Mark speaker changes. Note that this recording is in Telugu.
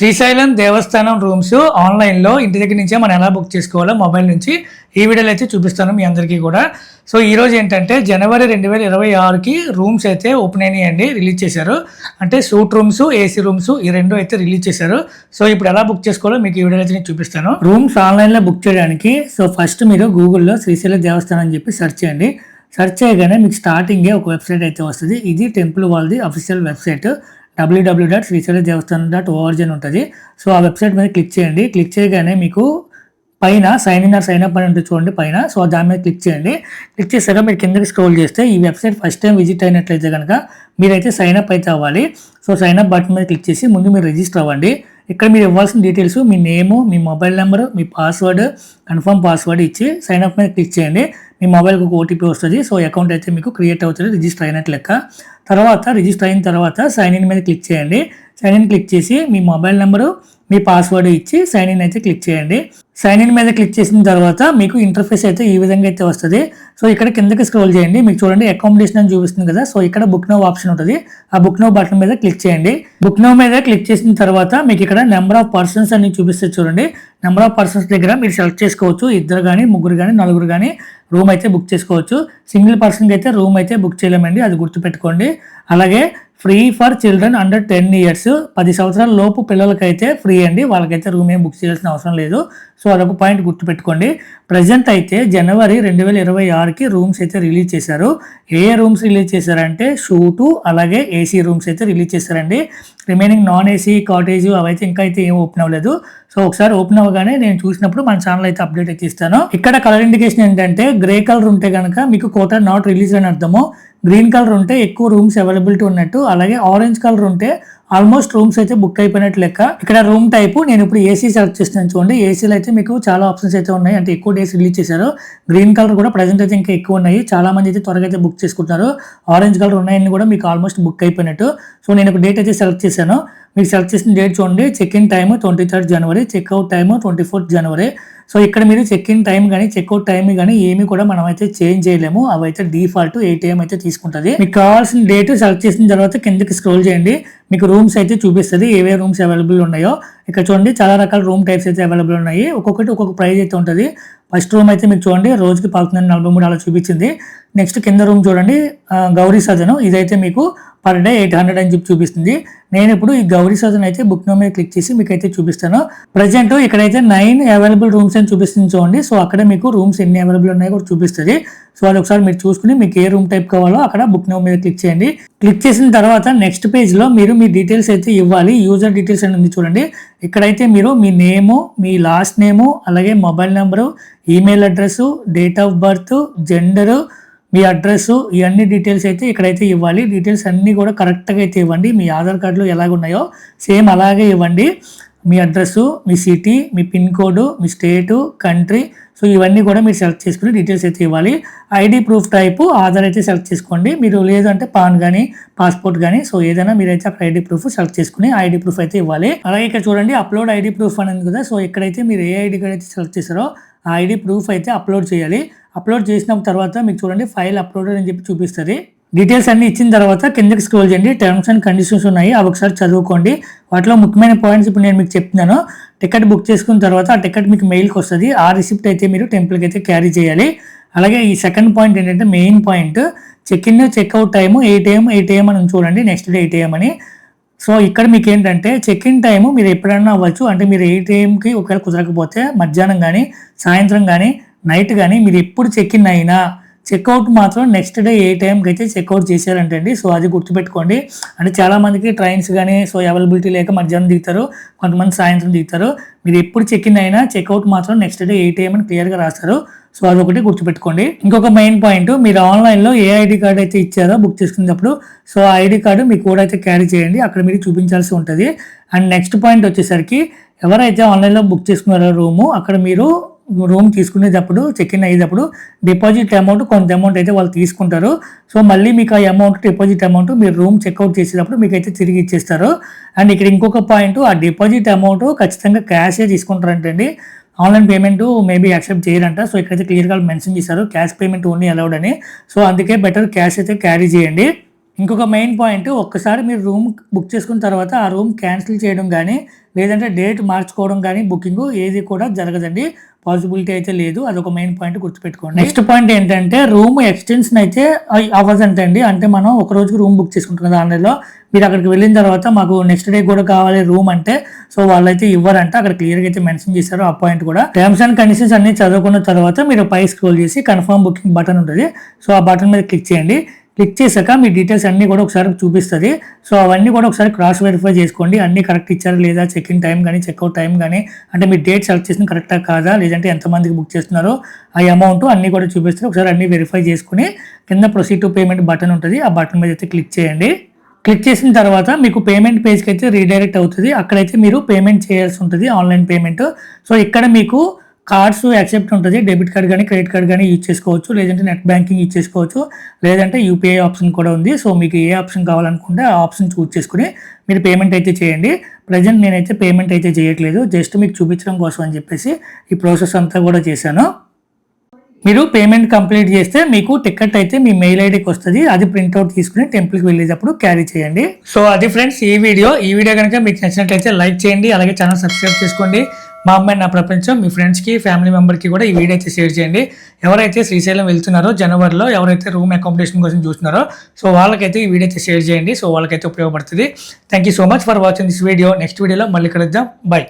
Speaker 1: శ్రీశైలం దేవస్థానం రూమ్స్ ఆన్లైన్లో ఇంటి దగ్గర నుంచే మనం ఎలా బుక్ చేసుకోవాలో మొబైల్ నుంచి ఈ వీడియోలో అయితే చూపిస్తాను మీ అందరికీ కూడా. సో ఈరోజు ఏంటంటే జనవరి 2026కి రూమ్స్ అయితే ఓపెన్ అయినాయండి, రిలీజ్ చేశారు. అంటే సూట్ రూమ్స్, ఏసీ రూమ్స్ ఈ రెండు అయితే రిలీజ్ చేశారు. సో ఇప్పుడు ఎలా బుక్ చేసుకోవాలో మీకు ఈ వీడియోలో అయితే నేను చూపిస్తాను. రూమ్స్ ఆన్లైన్లో బుక్ చేయడానికి సో ఫస్ట్ మీరు గూగుల్లో శ్రీశైలం దేవస్థానం అని చెప్పి సెర్చ్ చేయండి. సెర్చ్ చేయగానే మీకు స్టార్టింగే ఒక వెబ్సైట్ అయితే వస్తుంది. ఇది టెంపుల్ వాళ్ళది అఫీషియల్ వెబ్సైట్ www.srisailamdevastanam.org అని ఉంటుంది. సో ఆ వెబ్సైట్ మీద క్లిక్ చేయండి. క్లిక్ చేయగానే మీకు పైన sign in or sign up అని ఉంటుంది చూడండి పైన. సో దాని మీద క్లిక్ చేయండి. క్లిక్ చేశాక మీరు కిందకి స్క్రోల్ చేస్తే ఈ వెబ్సైట్ ఫస్ట్ టైం విజిట్ అయినట్లయితే కనుక మీరైతే సైన్ అప్ అయితే అవ్వాలి. సో సైన్ అప్ బటన్ మీద క్లిక్ చేసి ముందు మీరు రిజిస్టర్ అవ్వండి. ఇక్కడ మీరు ఇవ్వాల్సిన డీటెయిల్స్ మీ నేము, మీ మొబైల్ నెంబర్, మీ పాస్వర్డ్, కన్ఫర్మ్ పాస్వర్డ్ ఇచ్చి సైన్ అప్ మీద క్లిక్ చేయండి. మీ మొబైల్కి ఒక ఓటీపీ వస్తుంది. సో అకౌంట్ అయితే మీకు క్రియేట్ అవుతుంది, రిజిస్టర్ అయినట్లు లెక్క. తర్వాత రిజిస్టర్ అయిన తర్వాత సైన్ ఇన్ మీద క్లిక్ చేయండి. సైన్ ఇన్ క్లిక్ చేసి మీ మొబైల్ నెంబరు, మీ పాస్వర్డ్ ఇచ్చి సైన్ ఇన్ అయితే క్లిక్ చేయండి. సైన్ ఇన్ మీద క్లిక్ చేసిన తర్వాత మీకు ఇంటర్ఫేస్ అయితే ఈ విధంగా అయితే వస్తుంది. సో ఇక్కడ కిందకి స్క్రోల్ చేయండి. మీకు చూడండి అకామిడేషన్ అని చూపిస్తుంది కదా. సో ఇక్కడ బుక్ నౌ ఆప్షన్ ఉంటుంది. ఆ బుక్ నౌ బటన్ మీద క్లిక్ చేయండి. బుక్ నౌ మీద క్లిక్ చేసిన తర్వాత మీకు ఇక్కడ నెంబర్ ఆఫ్ పర్సన్స్ అని చూపిస్తుంది చూడండి. నెంబర్ ఆఫ్ పర్సన్స్ దగ్గర మీరు సెలెక్ట్ చేసుకోవచ్చు. ఇద్దరు కానీ, ముగ్గురు కానీ, నలుగురు కానీ రూమ్ అయితే బుక్ చేసుకోవచ్చు. సింగిల్ పర్సన్కి అయితే రూమ్ అయితే బుక్ చేయలేమండి, అది గుర్తుపెట్టుకోండి. అలాగే free for children under 10 years, 10 సంవత్సరాల లోపు పిల్లలకైతే ఫ్రీ అండి, వాళ్ళకైతే రూమ్ ఏం బుక్ చేయాల్సిన అవసరం లేదు. సో అదొక పాయింట్ గుర్తుపెట్టుకోండి. ప్రజెంట్ అయితే జనవరి 2026కి రూమ్స్ అయితే రిలీజ్ చేశారు. ఏ రూమ్స్ రిలీజ్ చేశారంటే షూటు, అలాగే ఏసీ రూమ్స్ అయితే రిలీజ్ చేశారండి. రిమైనింగ్ నాన్ ఏసీ, కాటేజ్ అవైతే ఇంకా అయితే ఏం ఓపెన్ అవ్వలేదు. సో ఒకసారి ఓపెన్ అవ్వగానే నేను చూసినప్పుడు మన ఛానల్ అయితే అప్డేట్ అయితే ఇస్తాను. ఇక్కడ కలర్ ఇండికేషన్ ఏంటంటే గ్రే కలర్ ఉంటే కనుక మీకు కోటా నాట్ రిలీజ్ అని అర్థము. గ్రీన్ కలర్ ఉంటే ఎక్కువ రూమ్స్ అవైలబిలిటీ ఉన్నట్టు. అలాగే ఆరెంజ్ కలర్ ఉంటే ఆల్మోస్ట్ రూమ్స్ అయితే బుక్ అయిపోయినట్టు లెక్క. ఇక్కడ రూమ్ టైపు నేను ఇప్పుడు ఏసీ సెలెక్ట్ చేస్తున్నాను చూడండి. ఏసీలో అయితే మీకు చాలా ఆప్షన్స్ అయితే ఉన్నాయి, అంటే ఎక్కువ డేస్ రిలీజ్ చేశారు. గ్రీన్ కలర్ కూడా ప్రజెంట్ అయితే ఇంకా ఎక్కువ ఉన్నాయి, చాలా మంది అయితే త్వరగా అయితే బుక్ చేసుకుంటున్నారు. ఆరెంజ్ కలర్ ఉన్నాయని కూడా మీకు ఆల్మోస్ట్ బుక్ అయిపోయినట్టు. సో నేను ఒక డేట్ అయితే సెలెక్ట్ చేశాను. మీకు సెలెక్ట్ చేసిన డేట్ చూడండి. Check in time 23rd January, checkout time 24th January. So ఇక్కడ మీరు చెక్ ఇన్ టైం కానీ, చెక్అవుట్ టైం కానీ ఏమి కూడా మనం అయితే చేంజ్ చేయలేము. అవైతే డిఫాల్ట్ 8 AM అయితే తీసుకుంటుంది. మీకు కావాల్సిన డేట్ సెలెక్ట్ చేసిన తర్వాత కిందకి స్క్రోల్ చేయండి. మీకు రూమ్స్ అయితే చూపిస్తుంది, ఏవే రూమ్స్ అవైలబుల్ ఉన్నాయో. ఇక్కడ చూడండి చాలా రకాల రూమ్ టైప్స్ అయితే అవైలబుల్ ఉన్నాయి. ఒక్కొక్కటి ఒక్కొక్క ప్రైస్ అయితే ఉంటుంది. ఫస్ట్ రూమ్ అయితే మీకు చూడండి రోజుకి 1143 అలా చూపించింది. నెక్స్ట్ కింద రూమ్ చూడండి గౌరీ సదనం, ఇదైతే మీకు పర్ డే 800 అని చెప్పి చూపిస్తుంది. నేను ఇప్పుడు ఈ గౌరీ సదన్ అయితే బుక్ నౌ మీద క్లిక్ చేసి మీకు అయితే చూపిస్తాను. ప్రజెంట్ ఇక్కడైతే 9 అవైలబుల్ రూమ్స్ అని చూపిస్తుంది చూడండి. సో అక్కడ మీకు రూమ్స్ ఎన్ని అవైలబుల్ ఉన్నాయో కూడా చూపిస్తుంది. సో అది ఒకసారి మీరు చూసుకుని మీకు ఏ రూమ్ టైప్ కావాలో అక్కడ బుక్ నౌ మీద క్లిక్ చేయండి. క్లిక్ చేసిన తర్వాత నెక్స్ట్ పేజ్ లో మీరు మీ డీటెయిల్స్ అయితే ఇవ్వాలి. యూజర్ డీటెయిల్స్ అని ఉంది చూడండి. ఇక్కడైతే మీరు మీ నేము, మీ లాస్ట్ నేము, అలాగే mobile number, email address, date of birth, gender, me address, ఇవన్నీ డీటెయిల్స్ అయితే ఇక్కడైతే ఇవ్వాలి. డీటెయిల్స్ అన్నీ కూడా కరెక్ట్గా అయితే ఇవ్వండి. మీ ఆధార్ కార్డులో ఎలాగున్నాయో సేమ్ అలాగే ఇవ్వండి. మీ అడ్రస్సు, మీ సిటీ, మీ పిన్ కోడ్, మీ స్టేటు, కంట్రీ, సో ఇవన్నీ కూడా మీరు సెలెక్ట్ చేసుకుని డీటెయిల్స్ అయితే ఇవ్వాలి. ఐడి ప్రూఫ్ టైపు ఆధార్ అయితే సెలెక్ట్ చేసుకోండి. మీరు లేదంటే పాన్ కానీ, పాస్పోర్ట్ కానీ, సో ఏదైనా మీరైతే అక్కడ ఐడి ప్రూఫ్ సెలెక్ట్ చేసుకుని ఐడి ప్రూఫ్ అయితే ఇవ్వాలి. అలాగే ఇక్కడ చూడండి అప్లోడ్ ఐడి ప్రూఫ్ అనేది కదా. సో ఇక్కడైతే మీరు ఏ ఐడి కార్డ్ అయితే సెలెక్ట్ చేస్తారో ఆ ఐడి ప్రూఫ్ అయితే అప్లోడ్ చేయాలి. అప్లోడ్ చేసిన తర్వాత మీకు చూడండి ఫైల్ అప్లోడెడ్ అని చెప్పి చూపిస్తుంది. డీటెయిల్స్ అన్ని ఇచ్చిన తర్వాత కిందకి స్క్రోల్ చేయండి. టర్మ్స్ అండ్ కండిషన్స్ ఉన్నాయి, అవి ఒకసారి చదువుకోండి. వాటిలో ముఖ్యమైన పాయింట్స్ ఇప్పుడు నేను మీకు చెప్తున్నాను. టికెట్ బుక్ చేసుకున్న తర్వాత ఆ టికెట్ మీకు మెయిల్కి వస్తుంది. ఆ రిసిప్ట్ అయితే మీరు టెంపుల్కి అయితే క్యారీ చేయాలి. అలాగే ఈ సెకండ్ పాయింట్ ఏంటంటే main point, check in checkout time 8 AM అని చూడండి, నెక్స్ట్ డే 8 AM అని. సో ఇక్కడ మీకు ఏంటంటే చెక్ ఇన్ టైము మీరు ఎప్పుడైనా అవ్వచ్చు. అంటే మీరు 8 AMకి ఒకవేళ కుదరకపోతే మధ్యాహ్నం కానీ, సాయంత్రం కానీ, నైట్ కానీ మీరు ఎప్పుడు చెక్ ఇన్ అయినా చెక్అవుట్ మాత్రం నెక్స్ట్ డే 8 AMకి అయితే చెక్అవుట్ చేశారంటండి. సో అది గుర్తుపెట్టుకోండి. అంటే చాలా మందికి ట్రైన్స్ కానీ సో అవైలబిలిటీ లేక మధ్యాహ్నం దిగుతారు, కొంతమంది సాయంత్రం దిగుతారు. మీరు ఎప్పుడు చెక్ ఇన్ అయినా చెక్అవుట్ మాత్రం నెక్స్ట్ డే 8 AM అని క్లియర్గా రాస్తారు. సో అదొకటి గుర్తుపెట్టుకోండి. ఇంకొక మెయిన్ పాయింట్, మీరు ఆన్లైన్లో ఏ ఐడి కార్డ్ అయితే ఇచ్చారో బుక్ చేసుకున్నప్పుడు సో ఆ ఐడి కార్డు మీ కోడ్ అయితే క్యారీ చేయండి, అక్కడ మీరు చూపించాల్సి ఉంటుంది. అండ్ నెక్స్ట్ పాయింట్ వచ్చేసరికి ఎవరైతే ఆన్లైన్లో బుక్ చేసుకున్నారో రూము, అక్కడ మీరు రూమ్ తీసుకునేటప్పుడు చెక్ ఇన్ అయ్యేటప్పుడు డిపాజిట్ అమౌంట్ కొంత అమౌంట్ అయితే వాళ్ళు తీసుకుంటారు. సో మళ్ళీ మీకు ఆ అమౌంట్ డిపాజిట్ అమౌంట్ మీరు రూమ్ చెక్అవుట్ చేసేటప్పుడు మీకు అయితే తిరిగి ఇచ్చేస్తారు. అండ్ ఇక్కడ ఇంకొక పాయింట్, ఆ డిపాజిట్ అమౌంట్ ఖచ్చితంగా క్యాషే తీసుకుంటారంటండి. ఆన్లైన్ పేమెంట్ మేబీ యాక్సెప్ట్ చేయరంట. సో ఇక్కడైతే క్లియర్గా మెన్షన్ చేశారు క్యాష్ పేమెంట్ ఓన్లీ అలౌడ్ అని. సో అందుకే బెటర్ క్యాష్ అయితే క్యారీ చేయండి. ఇంకొక మెయిన్ పాయింట్, ఒక్కసారి మీరు రూమ్ బుక్ చేసుకున్న తర్వాత ఆ రూమ్ క్యాన్సిల్ చేయడం కానీ, లేదంటే డేట్ మార్చుకోవడం కానీ బుకింగ్ ఏది కూడా జరగదండి. పాసిబిలిటీ అయితే లేదు. అదొక మెయిన్ పాయింట్ గుర్తుపెట్టుకోండి. నెక్స్ట్ పాయింట్ ఏంటంటే రూమ్ ఎక్స్టెన్షన్ అయితే అవ్వదంటండి. అంటే మనం ఒక రోజుకి రూమ్ బుక్ చేసుకుంటున్నాం ఆన్లైన్లో, మీరు అక్కడికి వెళ్ళిన తర్వాత మాకు నెక్స్ట్ డే కూడా కావాలి రూమ్ అంటే సో వాళ్ళైతే ఇవ్వరంట. అక్కడ క్లియర్గా అయితే మెన్షన్ చేశారు ఆ పాయింట్ కూడా. టర్మ్స్ అండ్ కండిషన్స్ అన్ని చదువుకున్న తర్వాత మీరు పై స్క్రోల్ చేసి కన్ఫర్మ్ బుకింగ్ బటన్ ఉంటుంది. సో ఆ బటన్ మీద క్లిక్ చేయండి. క్లిక్ చేశాక మీ డీటెయిల్స్ అన్నీ కూడా ఒకసారి చూపిస్తుంది. సో అవన్నీ కూడా ఒకసారి క్రాస్ వెరిఫై చేసుకోండి. అన్ని కరెక్ట్ ఇచ్చారా లేదా, చెక్ ఇన్ టైం కానీ చెక్అవుట్ టైం కానీ, అంటే మీ డేట్ సెలెక్ట్ చేసిన కరెక్టా కాదా, లేదంటే ఎంతమందికి బుక్ చేస్తున్నారో ఆ అమౌంట్ అన్నీ కూడా చూపిస్తారు. ఒకసారి అన్ని వెరిఫై చేసుకుని కింద ప్రొసీడ్ టు పేమెంట్ బటన్ ఉంటుంది. ఆ బటన్ మీద అయితే క్లిక్ చేయండి. క్లిక్ చేసిన తర్వాత మీకు పేమెంట్ పేజ్కి అయితే రీడైరెక్ట్ అవుతుంది. అక్కడైతే మీరు పేమెంట్ చేయాల్సి ఉంటుంది, ఆన్లైన్ పేమెంట్. సో ఇక్కడ మీకు కార్డ్స్ యాక్సెప్ట్ ఉంటుంది. డెబిట్ కార్డ్ కానీ క్రెడిట్ కార్డ్ కానీ యూజ్ చేసుకోవచ్చు, లేదంటే నెట్ బ్యాంకింగ్ యూజ్ చేసుకోవచ్చు, లేదంటే యూపీఐ ఆప్షన్ కూడా ఉంది. సో మీకు ఏ ఆప్షన్ కావాలనుకుంటే ఆ ఆప్షన్ చూస్ చేసుకుని మీరు పేమెంట్ అయితే చేయండి. ప్రజెంట్ నేనైతే పేమెంట్ అయితే చేయట్లేదు, జస్ట్ మీకు చూపించడం కోసం అని చెప్పేసి ఈ ప్రాసెస్ అంతా కూడా చేశాను. మీరు పేమెంట్ కంప్లీట్ చేస్తే మీకు టికెట్ అయితే మీ మెయిల్ ఐడికి వస్తుంది. అది ప్రింట్అవుట్ తీసుకుని టెంపుల్కి వెళ్ళేటప్పుడు క్యారీ చేయండి. సో అది ఫ్రెండ్స్ ఈ వీడియో కనుక మీకు నచ్చినట్లయితే లైక్ చేయండి, అలాగే ఛానల్ సబ్స్క్రైబ్ చేసుకోండి. మా అమ్మాయి నా ప్రపంచం మీ ఫ్రెండ్స్కి ఫ్యామిలీ మెంబర్కి కూడా ఈ వీడియో అయితే షేర్ చేయండి. ఎవరైతే శ్రీశైలం వెళ్తున్నారో జనవరిలో, ఎవరైతే రూమ్ అకామిడేషన్ కోసం చూస్తున్నారో సో వాళ్ళకైతే ఈ వీడియో అయితే షేర్ చేయండి. సో వాళ్ళకైతే ఉపయోగపడుతుంది. Thank you so much for watching this video. Next వీడియోలో మళ్ళీ కలుద్దాం. బై.